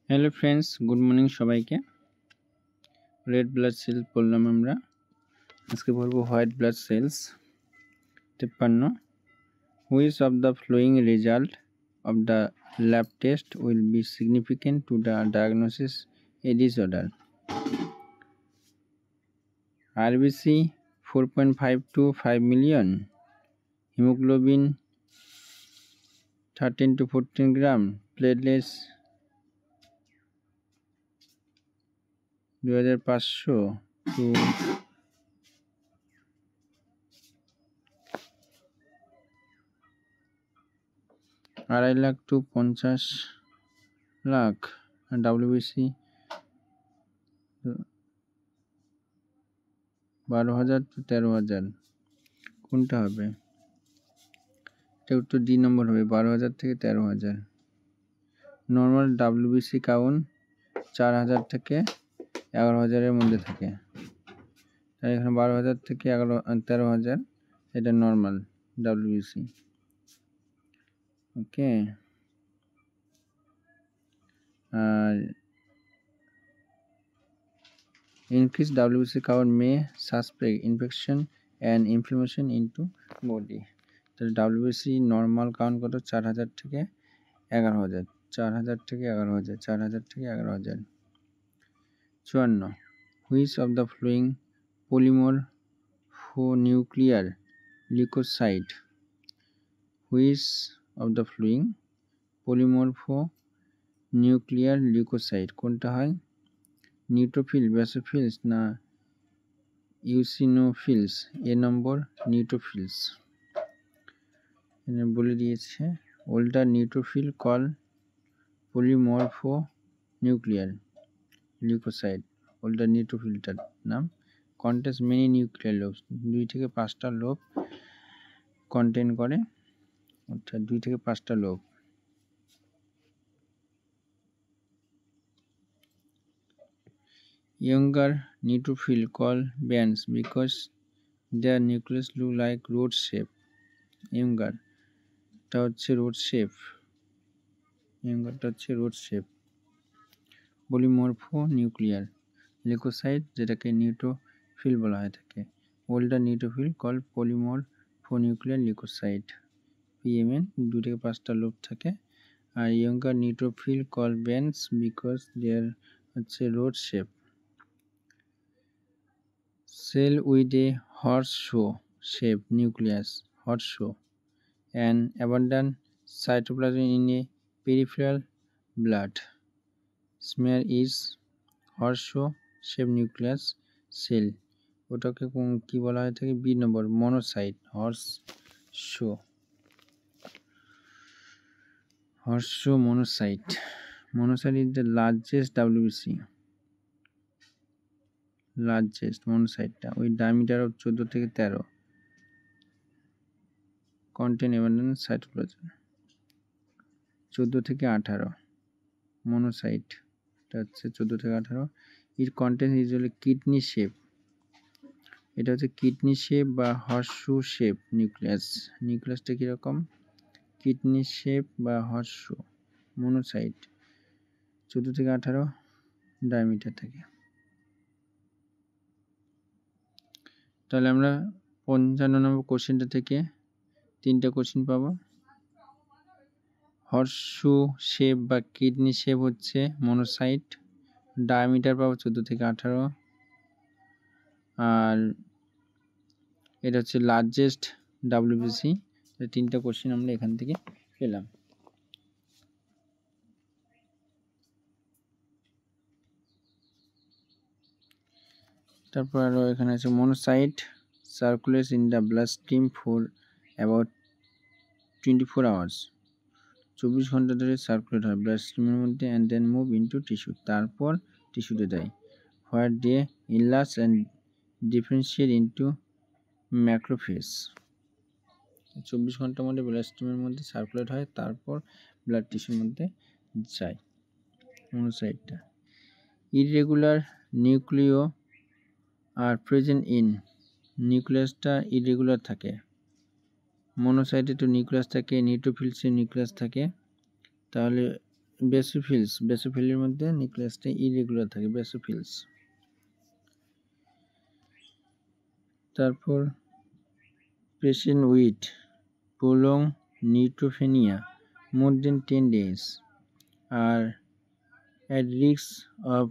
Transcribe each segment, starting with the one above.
Hello friends, good morning সবাইকে। Red blood cell বললাম আমরা, আজকে বলবো white blood cells. 53 which of the flowing result of the lab test will be significant to the diagnosis A disorder? RBC 4.5 to 5 million, hemoglobin 13 to 14 gram, platelets 2500 to 2.5 lakh to 50 lakh, WBC 12,000 to 13,000। কোনটা হবে? এটা উত্তর D নম্বর হবে, 12,000 থেকে 13,000। Normal WBC count 4,000 থেকে 11,000-এর মধ্যে থাকে, তাই এখানে 12,000 থেকে 13,000 এটা normal WBC। Okay, R increased WBC count may suspect infection and inflammation into body। তাহলে WBC নর্মাল কাউন্ট কত? 4,000 থেকে 11,000, 4,000 থেকে 11,000, 4,000 থেকে 11,000। 54 which of the following polymorphonuclear leukocyte, which of the following polymorphonuclear leukocyte কোনটা হয়? নিউট্রোফিল, বেসোফিলস না ইউসিনোফিলস? এ নম্বর নিউট্রোফিলস। এখানে বলে দিয়েছে older neutrophil call polymorphonuclear leukocyte. Older নিউট্রোফিলটার নাম কন্টেন্স মেনি নিউক্লিয়ার লোবস, 2 থেকে 5টা লোব কন্টেন করে, অর্থাৎ 2 থেকে 5টা lobe. Younger neutrophil called bands because their nucleus look like rod shape। Younger টা হচ্ছে রোড শেপ, ইয়ঙ্গারটা হচ্ছে rod shape. Polymorphonuclear leukocyte যেটাকে নিউট্রোফিল বলা হয়ে থাকে। Older neutrophil call polymorphonuclear leukocyte, PMN 2 থেকে 5টা লোব থাকে। আর younger neutrophil call bands because there হচ্ছে rod shape. Cell with a horseshoe shaped nucleus, horseshoe, and abundant cytoplasm in a peripheral blood smear is horseshoe shaped nucleus cell। ওটাকে কি বলা হয় থাকে? B number monocyte. horseshoe monocyte। Monocyte is the largest WBC, largest মনোসাইটটা, ওই diameter 14 থেকে 13, contain abundant cytoplasm 14 থেকে 18। মনোসাইটটা হচ্ছে 14 থেকে 18। এর কন্টেন্ট ইউজুয়ালি কিডনি শেপ, এটা হচ্ছে কিডনি শেপ বা হর্সশু শেপ নিউক্লিয়াস। নিউক্লিয়াসটা কীরকম? কিডনি শেপ বা হর্সশু। মনোসাইট 14 থেকে 18 ডায়ামিটার থাকে। তাহলে আমরা 55 নম্বর কোশ্চেনটা থেকে 3টা কোশ্চেন পাবো। হর্সশু শেপ বা কিডনি শেপ হচ্ছে মনোসাইট, ডায়ামিটার পাবো 14 থেকে 18, আর এটা হচ্ছে লার্জেস্ট WBC। 3টা কোশ্চেন আমরা এখান থেকে পেলাম। তারপর আরও এখানে আছে monocyte circulates in the bloodstream for about 24 hours, 24 ঘন্টা ধরে সার্কুলেট হয় ব্লাড স্ট্রিমের মধ্যে, and then move into tissue, তারপর টিস্যুতে দেয়। Where they enlarge and differentiate into macrophage. 24 ঘন্টার মধ্যে ব্লাড স্ট্রিমের মধ্যে সার্কুলেট হয়, তারপর ব্লাড টিস্যুর মধ্যে যায় মনোসাইটটা। Irregular nuclei are present in, নিউক্লিয়াসটা ইরেগুলার থাকে। মনোসাইটে তো নিউক্লিয়াস থাকে, নিউট্রোফিলসে নিউক্লিয়াস থাকে, তাহলে বেসোফিলস, বেসোফিলের মধ্যে নিউক্লিয়াসটা ইরেগুলার থাকে, বেসোফিলস। তারপর patient with prolonged neutropenia more than 10 days আর at risk of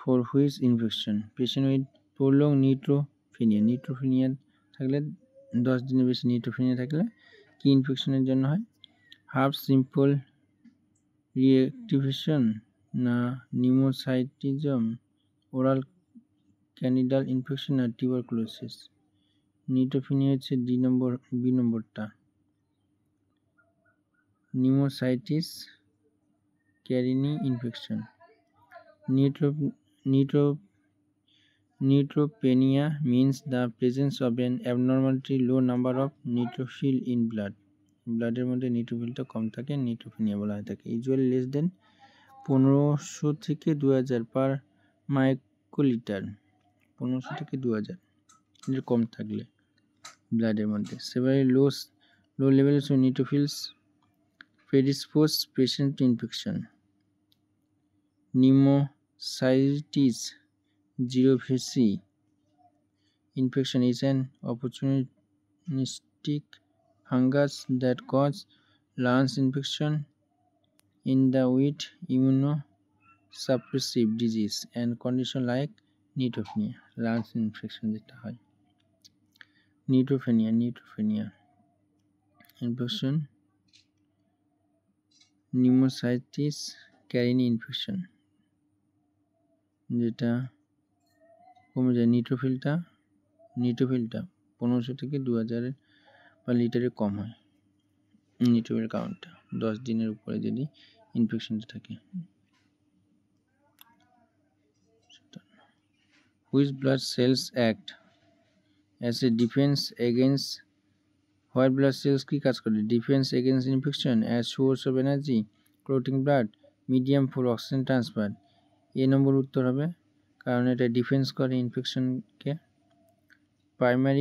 for which infection? Patient with prolonged neutropenia, neutropenia থাকলে 10 দিনের বেশি নিউট্রোপেনিয়া থাকলে কি ইনফেকশনের জন্য হয়? হাফ সিম্পল রিঅ্যাক্টিভেশন না নিউমোসাইটিজম, ওরাল ক্যানিডাল ইনফেকশন না টিউবারকুলোসিস? নিউট্রোপেনিয়া হচ্ছে বি নম্বরটা, pneumocystis carinii infection. Neutropenia means the presence of an abnormally low number of neutrophil in blood. ব্লাডের মধ্যে নিউট্রোফিলটা কম থাকে, নিউট্রোপেনিয়া বলা হয়ে থাকে। ইউজুয়ালি লেস দেন 1500 থেকে 2000 পার মাইক্রোলিটার, 1500 থেকে 2000 এর কম থাকলে ব্লাডের মধ্যে। সেভারালি low levels of neutrophils predispose patient to infection. Pneumocystis jirovecii infection is an opportunistic fungus that causes lung infection in the with immunosuppressive disease and condition like neutropenia. Lung infection যেটা হয়, neutropenia infection, pneumocystis carini infection যেটা কমে যায়, নিউট্রোফিলটা 1500 থেকে 2000 পার লিটারে কম হয় neutrophil কাউন্টটা 10 দিনের উপরে যদি ইনফেকশনটা থাকে। Which blood cells act as a defense against white blood cells কি কাজ করে? Defence against infection, as source of energy, clotting blood, medium for oxygen transfer. A number উত্তর হবে, কারণ এটা ডিফেন্স করে ইনফেকশনকে। প্রাইমারি